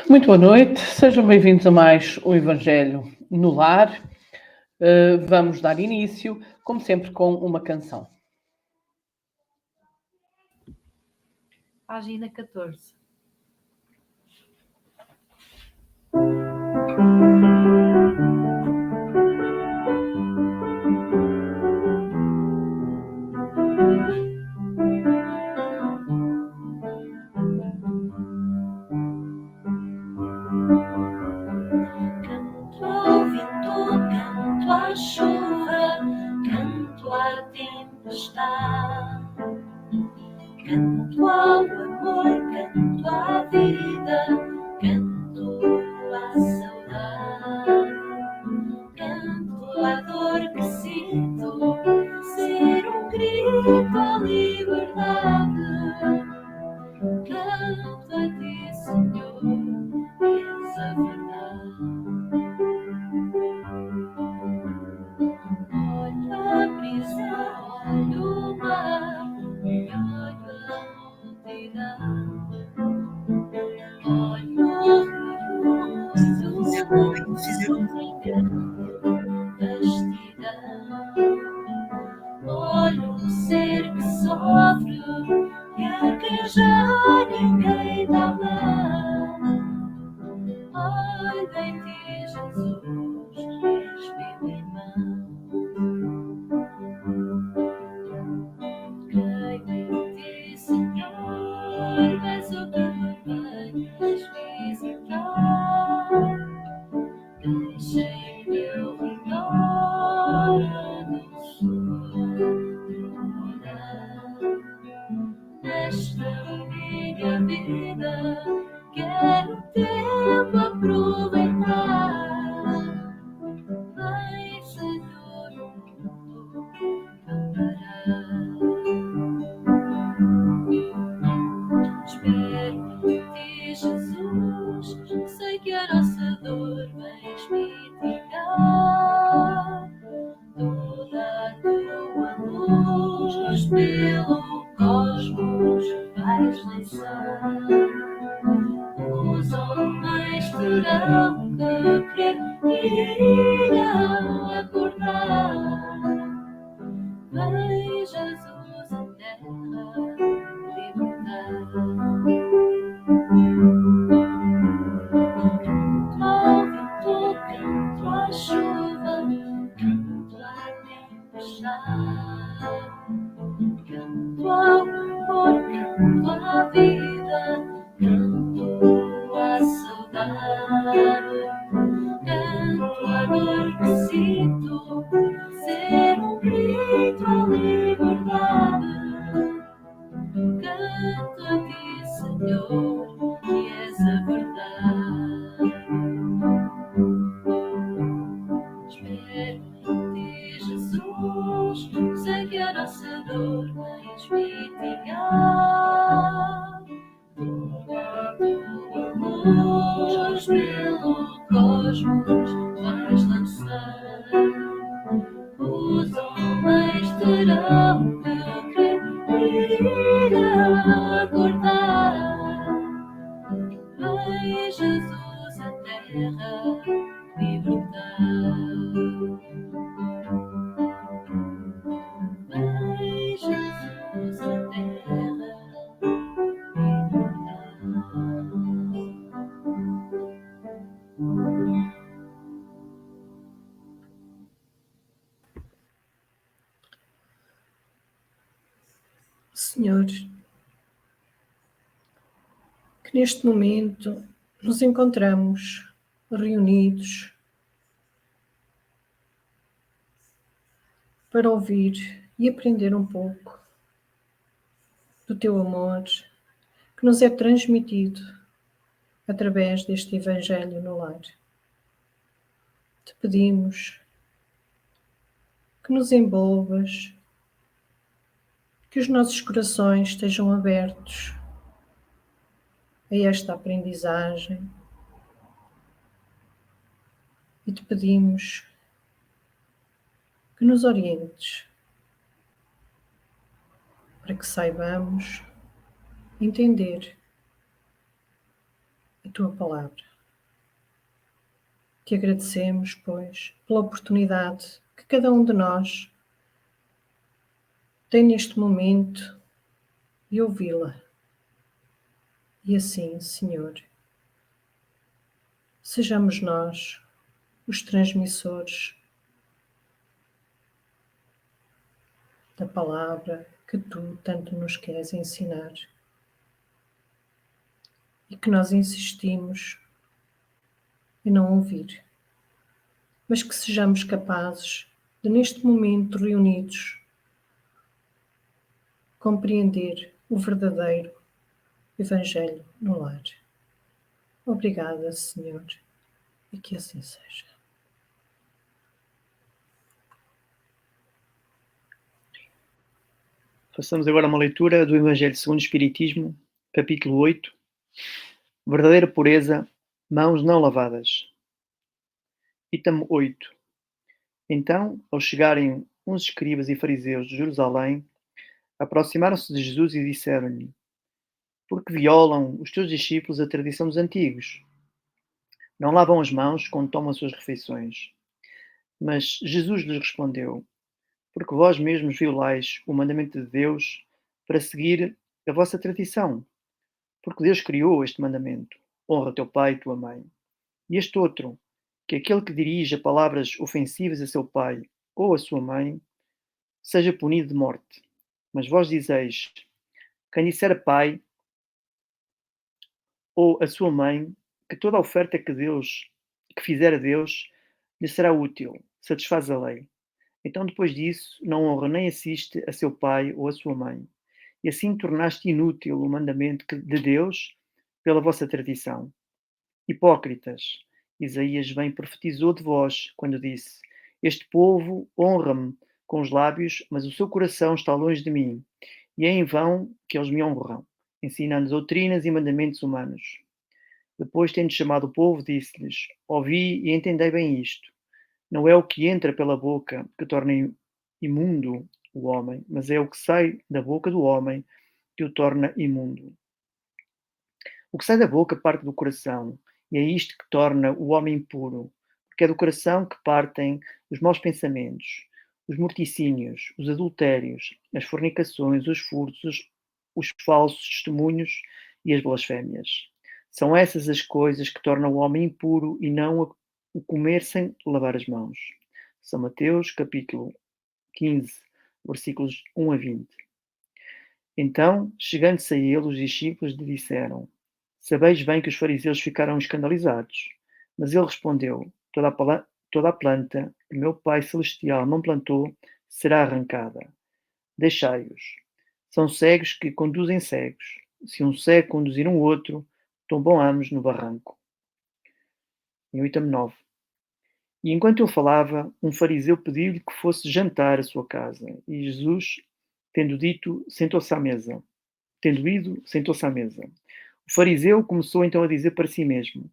Muito boa noite, sejam bem-vindos a mais o Evangelho no Lar. Vamos dar início, como sempre, com uma canção. Página 14. Canto ao vento, canto à chuva, canto à tempestade. Canto ao amor, canto à vida, canto à saudade. Canto à dor que sinto, ser um grito à liberdade. Canto a ti, Senhor, és a verdade. Olho a brisa, olho o mar, olho a multidão. Olho o ruído do mundo, canto vastidão. Olho o ser que sofre e a quem já ninguém dá mão. Olho em ti, Jesus, és meu irmão. Creio em ti, Senhor, és o que me vens visitar. Deixa em meu redor a doçura morar. Nesta minha vida quero tempo aproveitar. Vem, Senhor, o mundo cantará. Espero em ti, Jesus, sei que a nossa dor vais mitigar. Toda a tua luz pelo cosmos vais lançar. Os homens terão que crer e irão acordar. Vem, Jesus, a terra libertar. Canto ao vento, canto à chuva, canto à tempestade. Canto ao amor, canto à vida, canto à saudade. Canto à dor que sinto, ser um grito à liberdade. Canto a ti, Senhor, que és a verdade. Espero em ti, Jesus, sei que a nossa dor vais mitigar. Toda a tua luz pelo cosmos vais lançar. Os homens terão que crer e irão acordar. Vem, Jesus, a terra libertar. Vem, Jesus, a terra libertar. Senhor, que neste momento nos encontramos reunidos para ouvir e aprender um pouco do teu amor que nos é transmitido através deste Evangelho no Lar. Te pedimos que nos envolvas, que os nossos corações estejam abertos a esta aprendizagem e te pedimos que nos orientes para que saibamos entender a tua palavra. Te agradecemos, pois, pela oportunidade que cada um de nós tem neste momento de ouvi-la. E assim, Senhor, sejamos nós os transmissores da palavra que tu tanto nos queres ensinar e que nós insistimos em não ouvir, mas que sejamos capazes de, neste momento reunidos, compreender o verdadeiro Evangelho no lar. Obrigada, Senhor, e que assim seja. Façamos agora uma leitura do Evangelho segundo o Espiritismo, capítulo 8. Verdadeira pureza, mãos não lavadas. Item 8. Então, ao chegarem uns escribas e fariseus de Jerusalém, aproximaram-se de Jesus e disseram-lhe: Por que violam os teus discípulos a tradição dos antigos? Não lavam as mãos quando tomam as suas refeições. Mas Jesus lhes respondeu: Porque vós mesmos violais o mandamento de Deus para seguir a vossa tradição. Porque Deus criou este mandamento: honra teu pai e tua mãe. E este outro, que aquele que dirija palavras ofensivas a seu pai ou a sua mãe, seja punido de morte. Mas vós dizeis: quem disser pai ou a sua mãe, que toda a oferta que fizer a Deus, lhe será útil, satisfaz a lei. Então, depois disso, não honra nem assiste a seu pai ou a sua mãe. E assim tornaste inútil o mandamento de Deus pela vossa tradição. Hipócritas, Isaías bem profetizou de vós, quando disse: Este povo honra-me com os lábios, mas o seu coração está longe de mim, e é em vão que eles me honram, ensinando doutrinas e mandamentos humanos. Depois, tendo chamado o povo, disse-lhes: Ouvi e entendei bem isto. Não é o que entra pela boca que torna imundo o homem, mas é o que sai da boca do homem que o torna imundo. O que sai da boca parte do coração, e é isto que torna o homem impuro, porque é do coração que partem os maus pensamentos, os morticínios, os adultérios, as fornicações, os furtos, os falsos testemunhos e as blasfémias. São essas as coisas que tornam o homem impuro e não o comer sem lavar as mãos. São Mateus, capítulo 15, versículos 1 a 20. Então, chegando-se a ele, os discípulos lhe disseram: Sabeis bem que os fariseus ficaram escandalizados. Mas ele respondeu: Toda a planta que meu Pai Celestial não plantou será arrancada. Deixai-os. São cegos que conduzem cegos. Se um cego conduzir um outro, tombam ambos no barranco. Em item 9. E enquanto ele falava, um fariseu pediu-lhe que fosse jantar à sua casa. E Jesus, tendo ido, sentou-se à mesa. O fariseu começou então a dizer para si mesmo: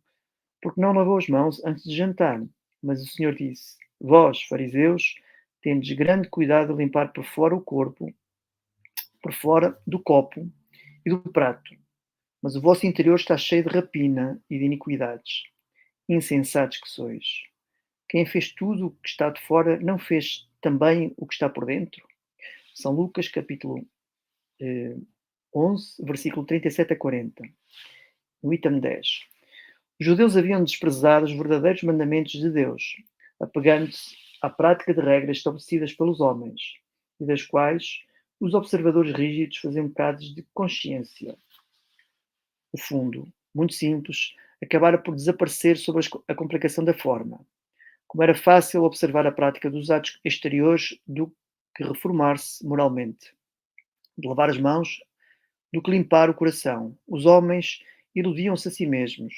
Porque não lavou as mãos antes de jantar? Mas o Senhor disse: Vós, fariseus, tendes grande cuidado de limpar por fora o corpo, por fora do copo e do prato. Mas o vosso interior está cheio de rapina e de iniquidades. Insensatos que sois! Quem fez tudo o que está de fora não fez também o que está por dentro? São Lucas, capítulo 11, versículo 37 a 40. No item 10. Os judeus haviam desprezado os verdadeiros mandamentos de Deus, apegando-se à prática de regras estabelecidas pelos homens, e das quais os observadores rígidos faziam pecados de consciência. O fundo, muito simples, acabara por desaparecer sob a complicação da forma. Como era fácil observar a prática dos atos exteriores do que reformar-se moralmente, de lavar as mãos, do que limpar o coração. Os homens iludiam-se a si mesmos,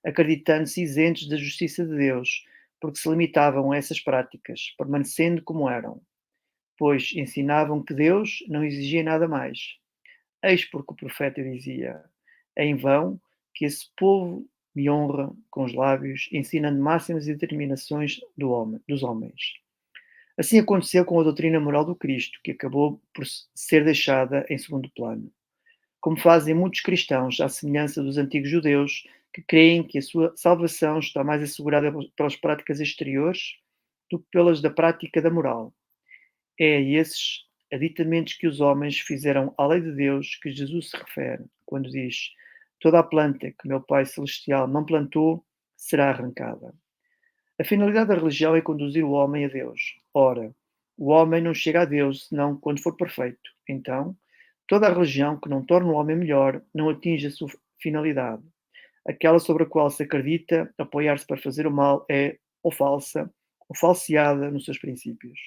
acreditando-se isentos da justiça de Deus, porque se limitavam a essas práticas, permanecendo como eram, pois ensinavam que Deus não exigia nada mais. Eis porque o profeta dizia: é em vão que esse povo me honra com os lábios, ensinando máximas e determinações dos homens. Assim aconteceu com a doutrina moral do Cristo, que acabou por ser deixada em segundo plano. como fazem muitos cristãos, à semelhança dos antigos judeus, que creem que a sua salvação está mais assegurada pelas práticas exteriores do que pelas da prática da moral. É a esses aditamentos que os homens fizeram à lei de Deus que Jesus se refere, quando diz: toda a planta que meu Pai Celestial não plantou será arrancada. A finalidade da religião é conduzir o homem a Deus. Ora, o homem não chega a Deus senão quando for perfeito. Então, toda a religião que não torna o homem melhor não atinge a sua finalidade. Aquela sobre a qual se acredita apoiar-se para fazer o mal é ou falsa ou falseada nos seus princípios.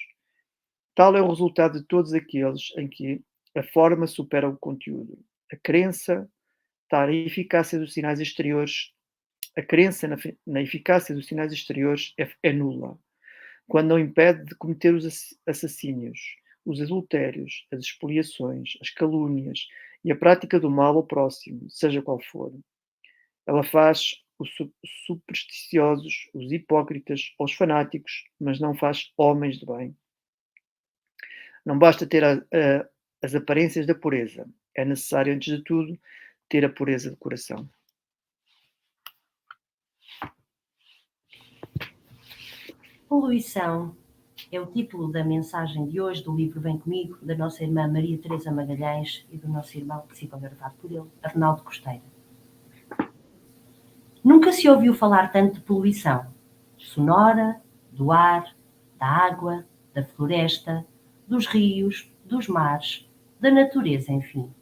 Tal é o resultado de todos aqueles em que a forma supera o conteúdo. A crença na eficácia dos sinais exteriores é nula, quando não impede de cometer os assassínios, os adultérios, as expoliações, as calúnias e a prática do mal ao próximo, seja qual for. Ela faz os supersticiosos, os hipócritas ou os fanáticos, mas não faz homens de bem. Não basta ter as aparências da pureza. É necessário, antes de tudo, ter a pureza de coração. Poluição é o título da mensagem de hoje do livro Vem Comigo, da nossa irmã Maria Teresa Magalhães e do nosso irmão, psicografado por ele, Arnaldo Costeira. Nunca se ouviu falar tanto de poluição sonora, do ar, da água, da floresta, dos rios, dos mares, da natureza, enfim.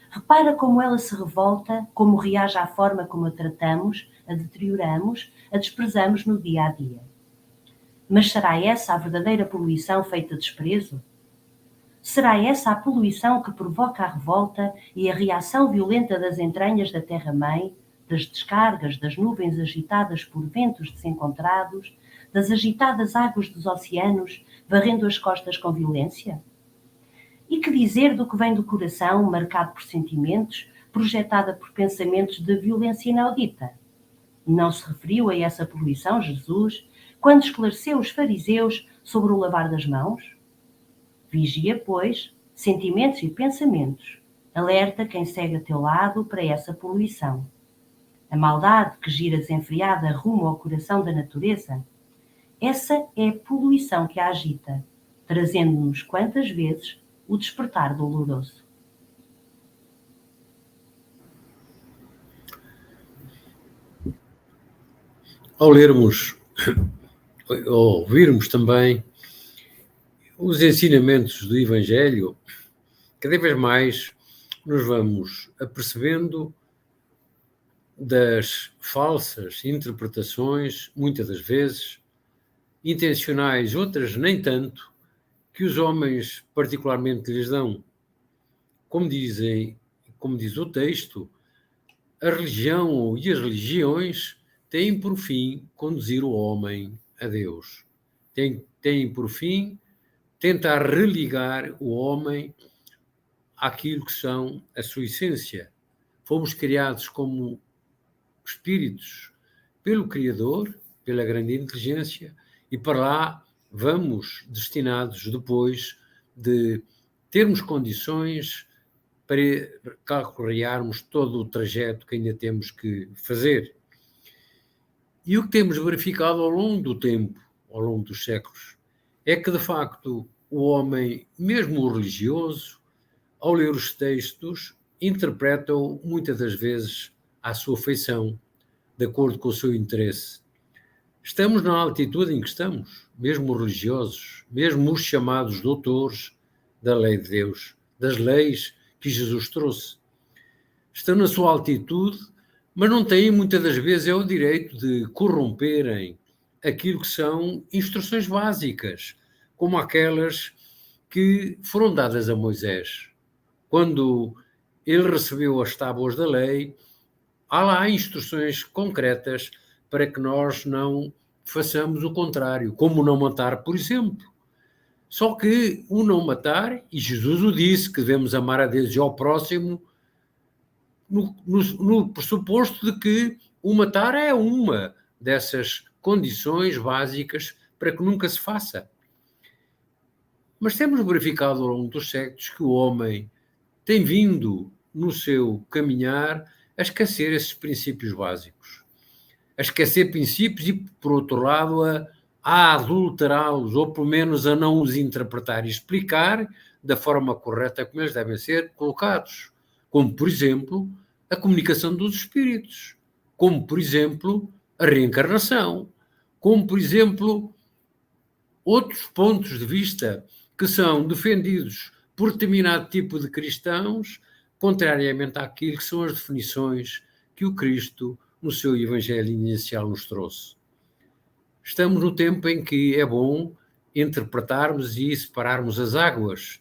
Repara como ela se revolta, como reage à forma como a tratamos, a deterioramos, a desprezamos no dia a dia. Mas será essa a verdadeira poluição feita de desprezo? Será essa a poluição que provoca a revolta e a reação violenta das entranhas da terra-mãe, das descargas das nuvens agitadas por ventos desencontrados, das agitadas águas dos oceanos, varrendo as costas com violência? E que dizer do que vem do coração, marcado por sentimentos, projetada por pensamentos de violência inaudita? Não se referiu a essa poluição Jesus quando esclareceu os fariseus sobre o lavar das mãos? Vigia, pois, sentimentos e pensamentos. Alerta quem segue a teu lado para essa poluição. A maldade que gira desenfreada rumo ao coração da natureza, essa é a poluição que a agita, trazendo-nos quantas vezes o despertar doloroso. Ao lermos, ou ouvirmos também os ensinamentos do Evangelho, cada vez mais nos vamos apercebendo das falsas interpretações, muitas das vezes, intencionais, outras nem tanto, que os homens particularmente lhes dão. Como diz o texto, a religião e as religiões têm por fim conduzir o homem a Deus. Têm por fim tentar religar o homem àquilo que são a sua essência. Fomos criados como espíritos pelo Criador, pela grande inteligência, e para lá vamos destinados depois de termos condições para calcularmos todo o trajeto que ainda temos que fazer. E o que temos verificado ao longo do tempo, ao longo dos séculos, é que, de facto, o homem, mesmo o religioso, ao ler os textos, interpreta-o muitas das vezes à sua feição, de acordo com o seu interesse. Estamos na altitude em que estamos, mesmo os religiosos, mesmo os chamados doutores da lei de Deus, das leis que Jesus trouxe. Estão na sua altitude, mas não têm muitas das vezes o direito de corromperem aquilo que são instruções básicas, como aquelas que foram dadas a Moisés. Quando ele recebeu as tábuas da lei, há lá instruções concretas para que nós não façamos o contrário, como não matar, por exemplo. Só que o não matar, e Jesus o disse, que devemos amar a Deus e ao próximo, no pressuposto de que o matar é uma dessas condições básicas para que nunca se faça. Mas temos verificado ao longo dos séculos que o homem tem vindo no seu caminhar, a esquecer esses princípios básicos. A esquecer princípios e, por outro lado, a adulterá-los, ou pelo menos a não os interpretar e explicar da forma correta como eles devem ser colocados. Como, por exemplo, a comunicação dos espíritos. Como, por exemplo, a reencarnação. Como, por exemplo, outros pontos de vista que são defendidos por determinado tipo de cristãos, contrariamente àquilo que são as definições que o Cristo, no seu Evangelho inicial, nos trouxe. Estamos no tempo em que é bom interpretarmos e separarmos as águas,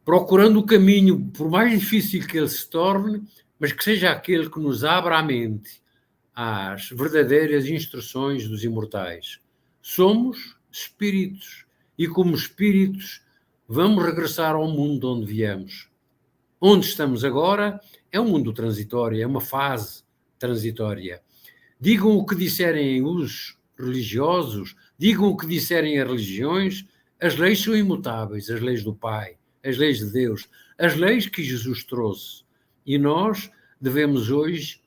procurando o caminho, por mais difícil que ele se torne, mas que seja aquele que nos abra a mente às verdadeiras instruções dos imortais. Somos espíritos e, como espíritos, vamos regressar ao mundo onde viemos. Onde estamos agora é um mundo transitório, é uma fase transitória. Digam o que disserem os religiosos, digam o que disserem as religiões, as leis são imutáveis, as leis do Pai, as leis de Deus, as leis que Jesus trouxe. E nós devemos hoje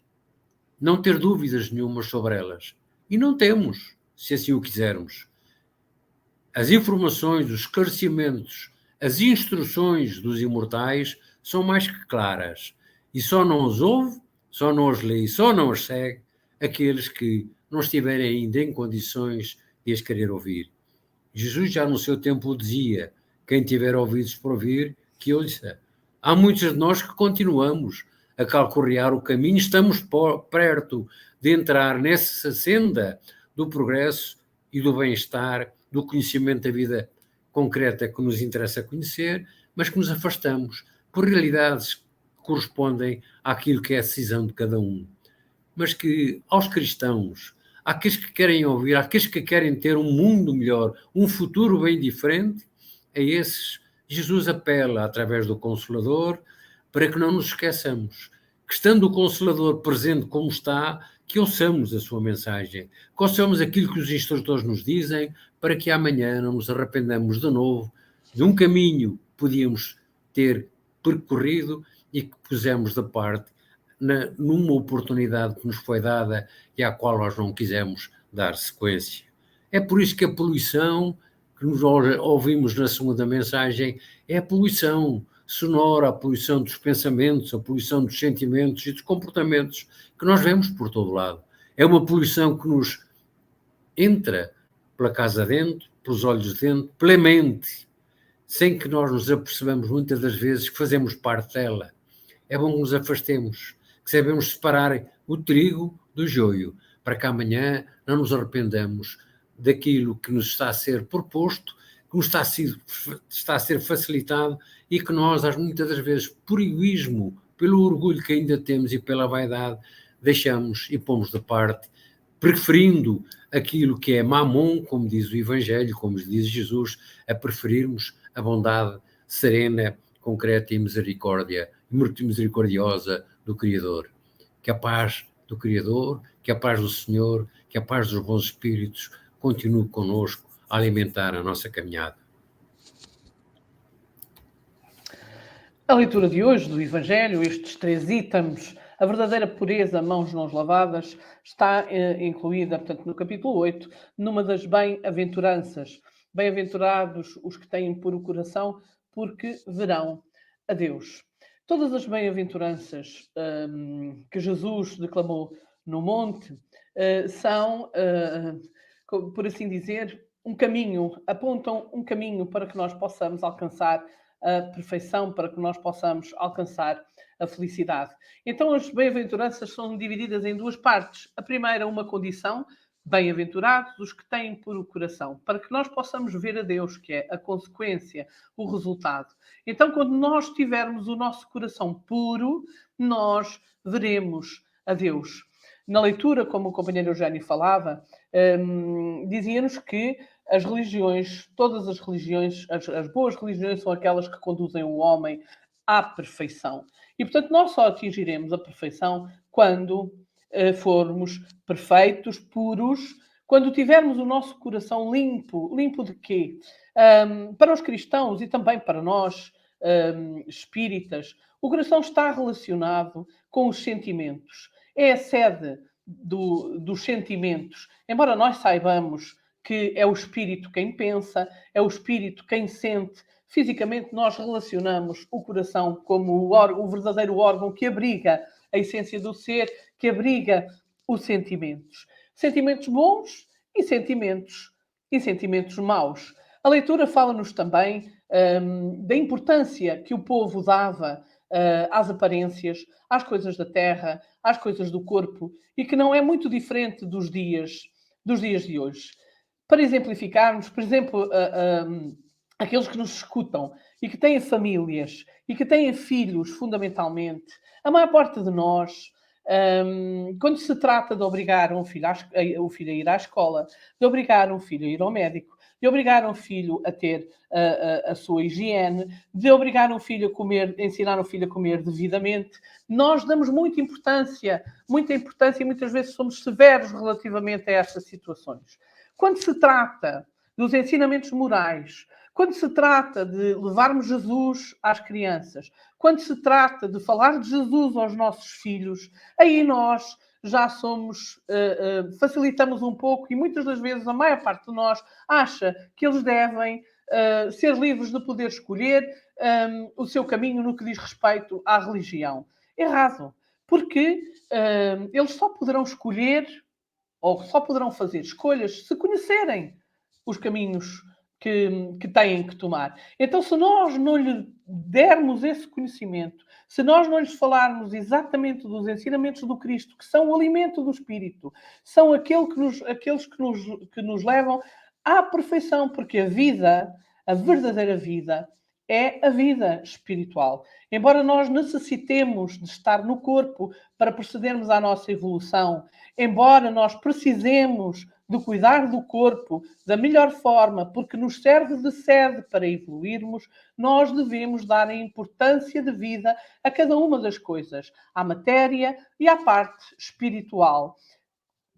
não ter dúvidas nenhumas sobre elas. E não temos, se assim o quisermos. As informações, os esclarecimentos, as instruções dos imortais são mais que claras. E só não os ouve, só não as lê, só não as segue aqueles que não estiverem ainda em condições de as querer ouvir. Jesus já no seu tempo dizia: quem tiver ouvidos para ouvir, que ouça. Há muitos de nós que continuamos a calcorrear o caminho, estamos perto de entrar nessa senda do progresso e do bem-estar, do conhecimento da vida concreta que nos interessa conhecer, mas que nos afastamos por realidades que correspondem àquilo que é a decisão de cada um. Mas que aos cristãos, àqueles que querem ouvir, àqueles que querem ter um mundo melhor, um futuro bem diferente, a esses Jesus apela através do Consolador para que não nos esqueçamos, que estando o Consolador presente como está, que ouçamos a sua mensagem, que ouçamos aquilo que os instrutores nos dizem, para que amanhã não nos arrependamos de novo de um caminho que podíamos ter percorrido e que pusemos de parte numa oportunidade que nos foi dada e à qual nós não quisemos dar sequência. É por isso que a poluição que nos ouvimos na segunda mensagem é a poluição sonora, a poluição dos pensamentos, a poluição dos sentimentos e dos comportamentos que nós vemos por todo lado. É uma poluição que nos entra pela casa dentro, pelos olhos dentro, pela mente, sem que nós nos apercebamos muitas das vezes que fazemos parte dela. É bom que nos afastemos, que sabemos separar o trigo do joio, para que amanhã não nos arrependamos daquilo que nos está a ser proposto, que nos está a ser facilitado e que nós, muitas das vezes, por egoísmo, pelo orgulho que ainda temos e pela vaidade, deixamos e pomos de parte, preferindo aquilo que é mamon, como diz o Evangelho, como diz Jesus, a preferirmos a bondade serena, concreta e misericordiosa do Criador. Que a paz do Criador, que a paz do Senhor, que a paz dos bons espíritos continue connosco a alimentar a nossa caminhada. A leitura de hoje do Evangelho, estes 3 itens, a verdadeira pureza, mãos não lavadas, está incluída, portanto, no capítulo 8, numa das bem-aventuranças. Bem-aventurados os que têm puro coração, porque verão a Deus. Todas as bem-aventuranças que Jesus declamou no monte são, por assim dizer, um caminho, apontam um caminho para que nós possamos alcançar a perfeição, para que nós possamos alcançar a felicidade. Então as bem-aventuranças são divididas em 2 partes. A primeira, uma condição: bem-aventurados os que têm puro coração, para que nós possamos ver a Deus, que é a consequência, o resultado. Então, quando nós tivermos o nosso coração puro, nós veremos a Deus. Na leitura, como o companheiro Eugênio falava, dizia-nos que as religiões, todas as religiões, as boas religiões são aquelas que conduzem o homem à perfeição. E, portanto, nós só atingiremos a perfeição quando formos perfeitos, puros, quando tivermos o nosso coração limpo. Limpo de quê? Para os cristãos e também para nós, espíritas, o coração está relacionado com os sentimentos. É a sede dos sentimentos. Embora nós saibamos que é o espírito quem pensa, é o espírito quem sente, fisicamente nós relacionamos o coração como o verdadeiro órgão que abriga a essência do ser, que abriga os sentimentos. Sentimentos bons e sentimentos maus. A leitura fala-nos também da importância que o povo dava às aparências, às coisas da terra, às coisas do corpo, e que não é muito diferente dos dias de hoje. Para exemplificarmos, por exemplo, aqueles que nos escutam e que têm famílias e que têm filhos, fundamentalmente, a maior parte de nós, quando se trata de obrigar um filho a ir à escola, de obrigar um filho a ir ao médico, de obrigar um filho a ter a sua higiene, de obrigar um filho a comer, ensinar um filho a comer devidamente, nós damos muita importância e muitas vezes somos severos relativamente a estas situações. Quando se trata dos ensinamentos morais, quando se trata de levarmos Jesus às crianças, quando se trata de falar de Jesus aos nossos filhos, aí nós já facilitamos um pouco e muitas das vezes a maior parte de nós acha que eles devem ser livres de poder escolher o seu caminho no que diz respeito à religião. Errado, porque eles só poderão escolher ou só poderão fazer escolhas se conhecerem os caminhos que têm que tomar. Então, se nós não lhe dermos esse conhecimento, se nós não lhes falarmos exatamente dos ensinamentos do Cristo, que são o alimento do Espírito, são aqueles que nos levam à perfeição, porque a vida, a verdadeira vida, é a vida espiritual. Embora nós necessitemos de estar no corpo para procedermos à nossa evolução, embora nós precisemos de cuidar do corpo da melhor forma, porque nos serve de sede para evoluirmos, nós devemos dar a importância devida a cada uma das coisas, à matéria e à parte espiritual.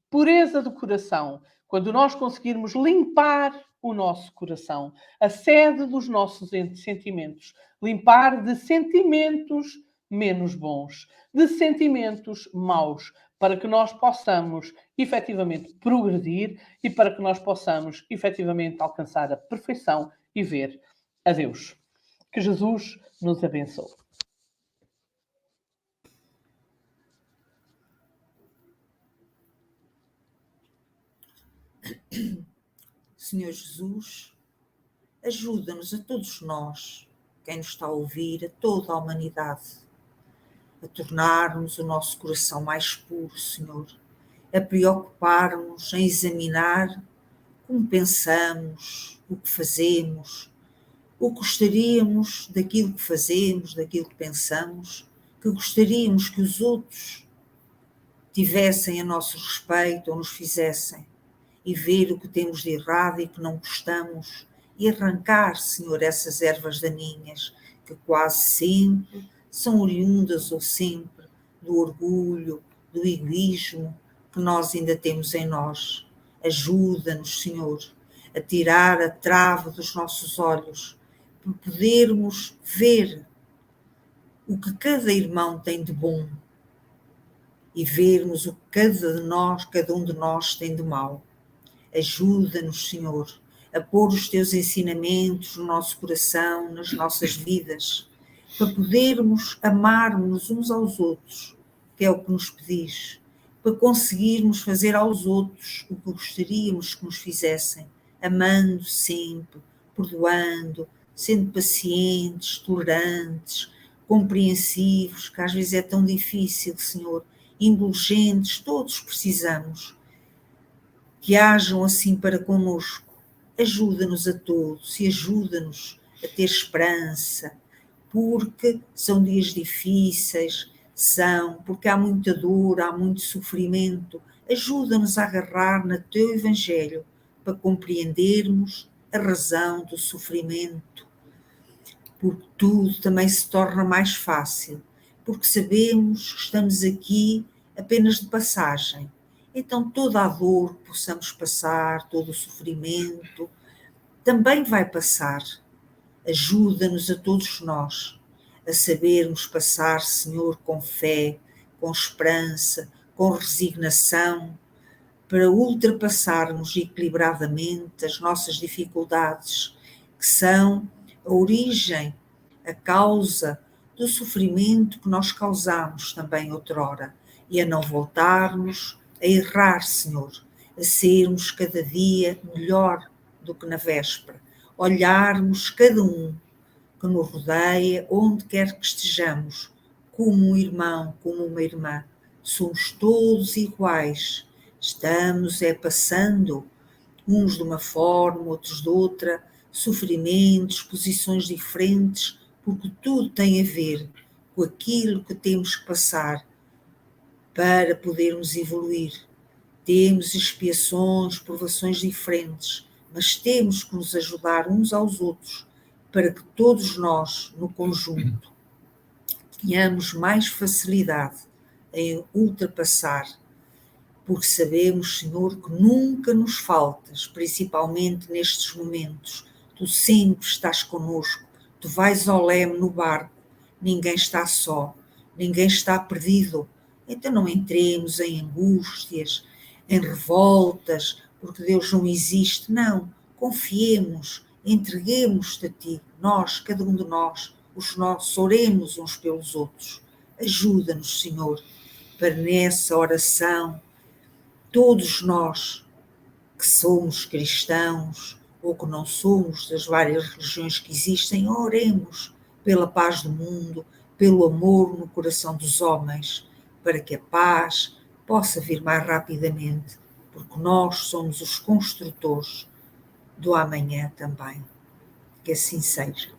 Pureza do coração. Quando nós conseguirmos limpar o nosso coração, a sede dos nossos sentimentos, limpar de sentimentos menos bons, de sentimentos maus, para que nós possamos efetivamente progredir e para que nós possamos efetivamente alcançar a perfeição e ver a Deus. Que Jesus nos abençoe. Senhor Jesus, ajuda-nos a todos nós, quem nos está a ouvir, a toda a humanidade, a tornarmos o nosso coração mais puro, Senhor, a preocupar-nos em examinar como pensamos, o que fazemos, o que gostaríamos daquilo que fazemos, daquilo que pensamos, que gostaríamos que os outros tivessem a nosso respeito ou nos fizessem, e ver o que temos de errado e que não gostamos, e arrancar, Senhor, essas ervas daninhas que quase sempre são oriundas ou sempre do orgulho, do egoísmo que nós ainda temos em nós. Ajuda-nos, Senhor, a tirar a trave dos nossos olhos, para podermos ver o que cada irmão tem de bom e vermos o que cada um de nós tem de mau. Ajuda-nos, Senhor, a pôr os teus ensinamentos no nosso coração, nas nossas vidas, para podermos amarmos uns aos outros, que é o que nos pedis, para conseguirmos fazer aos outros o que gostaríamos que nos fizessem, amando sempre, perdoando, sendo pacientes, tolerantes, compreensivos, que às vezes é tão difícil, Senhor, indulgentes, todos precisamos. Que hajam assim para connosco. Ajuda-nos a todos e ajuda-nos a ter esperança, porque são dias difíceis, porque há muita dor, há muito sofrimento. Ajuda-nos a agarrar no teu Evangelho para compreendermos a razão do sofrimento, porque tudo também se torna mais fácil, porque sabemos que estamos aqui apenas de passagem. Então toda a dor que possamos passar, todo o sofrimento, também vai passar. Ajuda-nos a todos nós a sabermos passar, Senhor, com fé, com esperança, com resignação, para ultrapassarmos equilibradamente as nossas dificuldades, que são a origem, a causa do sofrimento que nós causamos também outrora, e a não voltarmos a errar, Senhor, a sermos cada dia melhor do que na véspera, olharmos cada um que nos rodeia, onde quer que estejamos, como um irmão, como uma irmã. Somos todos iguais. Estamos passando, uns de uma forma, outros de outra, sofrimentos, posições diferentes, porque tudo tem a ver com aquilo que temos que passar para podermos evoluir. Temos expiações, provações diferentes, mas temos que nos ajudar uns aos outros para que todos nós, no conjunto, tenhamos mais facilidade em ultrapassar, porque sabemos, Senhor, que nunca nos faltas, principalmente nestes momentos. Tu sempre estás connosco, tu vais ao leme no barco, ninguém está só, ninguém está perdido. Então não entremos em angústias, em revoltas, porque Deus não existe. Não, confiemos, entreguemos-te a ti, nós, cada um de nós, os nossos, oremos uns pelos outros. Ajuda-nos, Senhor, para nessa oração, todos nós que somos cristãos ou que não somos das várias religiões que existem, oremos pela paz do mundo, pelo amor no coração dos homens, para que a paz possa vir mais rapidamente, porque nós somos os construtores do amanhã também. Que assim seja.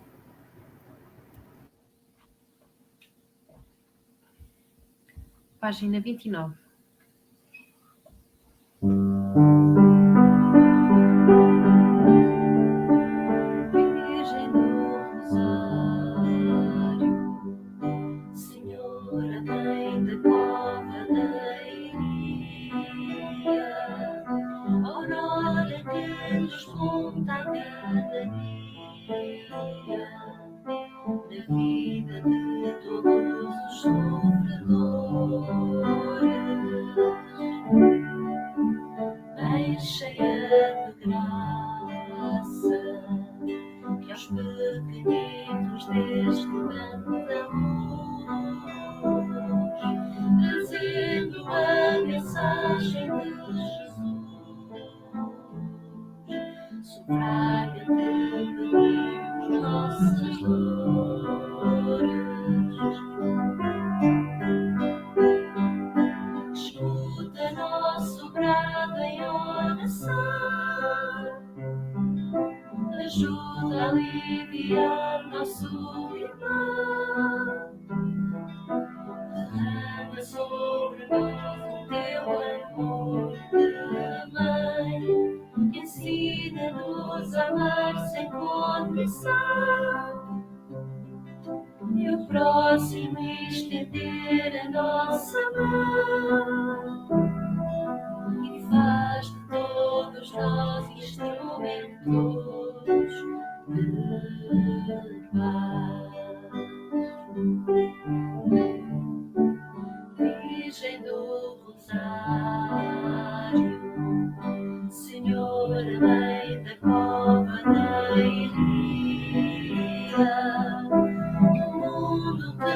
Página 29. Virgem do Rosário, Senhora Mãe da Cova da Iria, aurora que desponta a cada dia, na vida de todos os sofredores. Mãe cheia de graça, que aos pequenitos deste tanta luz, trazendo a mensagem de Jesus, sufraga de benignos nossas dores. Escuta nosso brado em oração, ajuda a aliviar nosso irmão. Derrama sobre nós o teu amor de mãe, ensina-nos a amar sem condição, e o próximo estender a nossa mão, e faz de todos nós instrumentos de paz. Virgem do Rosário, Senhora Mãe da Cova da Iria, o mundo te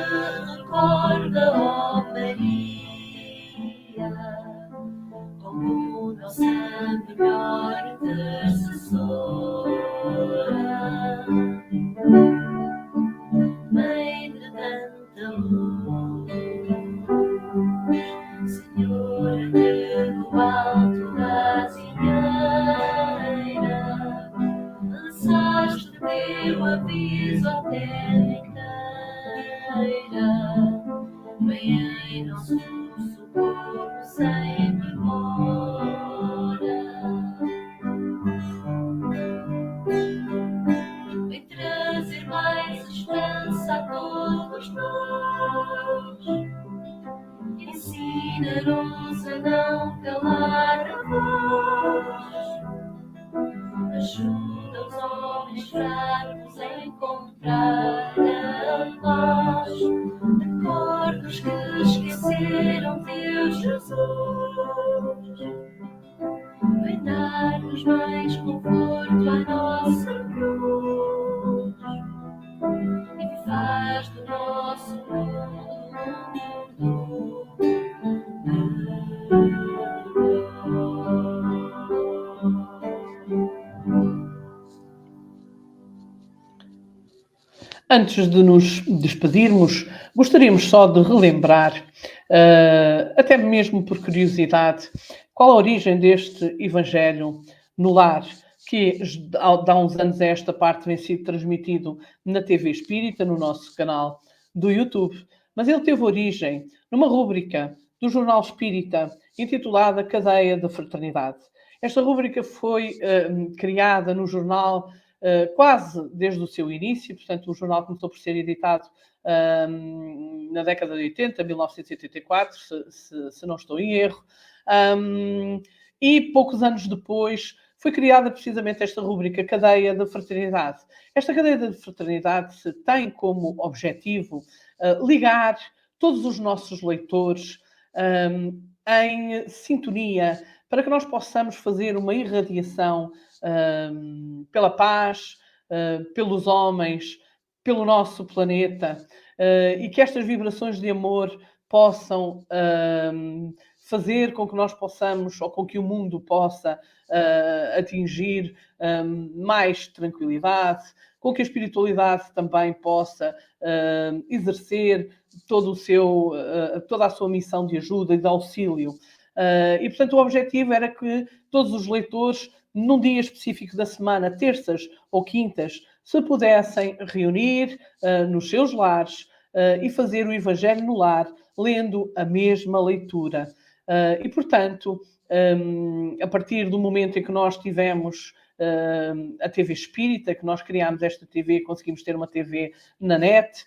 recorda, ó Maria, como nossa melhor intercessora. Mãe de tanta luz, Senhora que do alto da azinheira lançaste teu aviso à terra inteira, vem em nosso socorro sempre mora. Vem trazer mais esperança a todos nós, ensina-nos a não calar a voz, ajuda os homens fracos a encontrar dá-nos mais conforto à nossa cruz e faz do nosso mundo Antes de nos despedirmos, gostaríamos só de relembrar, até mesmo por curiosidade, qual a origem deste Evangelho no Lar, que há uns anos a esta parte vem sido transmitido na TV Espírita, no nosso canal do YouTube. Mas ele teve origem numa rúbrica do Jornal Espírita intitulada Cadeia da Fraternidade. Esta rúbrica foi criada no jornal quase desde o seu início, portanto o jornal começou por ser editado na década de 80, 1984, se não estou em erro, e poucos anos depois foi criada precisamente esta rúbrica Cadeia da Fraternidade. Esta Cadeia da Fraternidade tem como objetivo ligar todos os nossos leitores em sintonia para que nós possamos fazer uma irradiação pela paz, pelos homens, pelo nosso planeta, e que estas vibrações de amor possam fazer com que nós possamos, ou com que o mundo possa atingir mais tranquilidade, com que a espiritualidade também possa exercer toda a sua missão de ajuda e de auxílio. E, portanto, o objetivo era que todos os leitores, num dia específico da semana, terças ou quintas, se pudessem reunir nos seus lares e fazer o Evangelho no lar, lendo a mesma leitura. E, portanto, a partir do momento em que nós tivemos a TV Espírita, que nós criámos esta TV, conseguimos ter uma TV na net,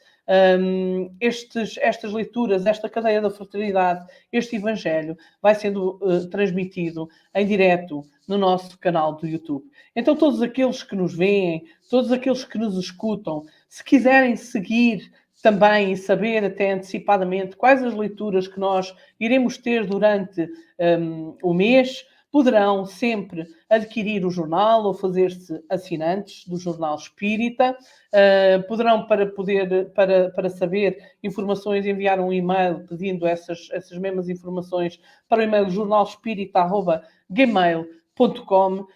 estas leituras, esta cadeia da fraternidade, este Evangelho vai sendo transmitido em direto no nosso canal do YouTube. Então todos aqueles que nos veem, todos aqueles que nos escutam, se quiserem seguir também e saber até antecipadamente quais as leituras que nós iremos ter durante o mês, poderão sempre adquirir o jornal ou fazer-se assinantes do Jornal Espírita. Poderão, para saber informações, enviar um e-mail pedindo essas mesmas informações para o e-mail jornalespírita@gmail.com,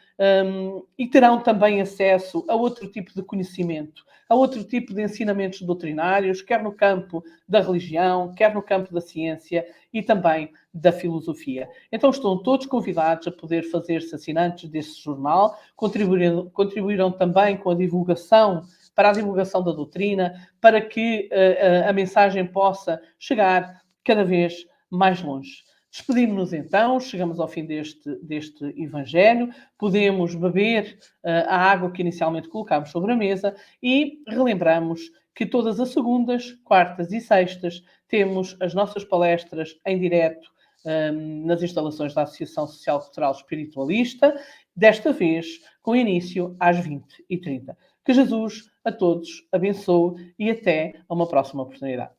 e terão também acesso a outro tipo de conhecimento, a outro tipo de ensinamentos doutrinários, quer no campo da religião, quer no campo da ciência e também da filosofia. Então estão todos convidados a poder fazer-se assinantes desse jornal, contribuirão também com a divulgação, para a divulgação da doutrina, para que a mensagem possa chegar cada vez mais longe. Despedimos-nos então, chegamos ao fim deste Evangelho, podemos beber a água que inicialmente colocámos sobre a mesa e relembramos que todas as segundas, quartas e sextas temos as nossas palestras em direto nas instalações da Associação Social Cultural Espiritualista, desta vez com início às 20h30. Que Jesus a todos abençoe e até a uma próxima oportunidade.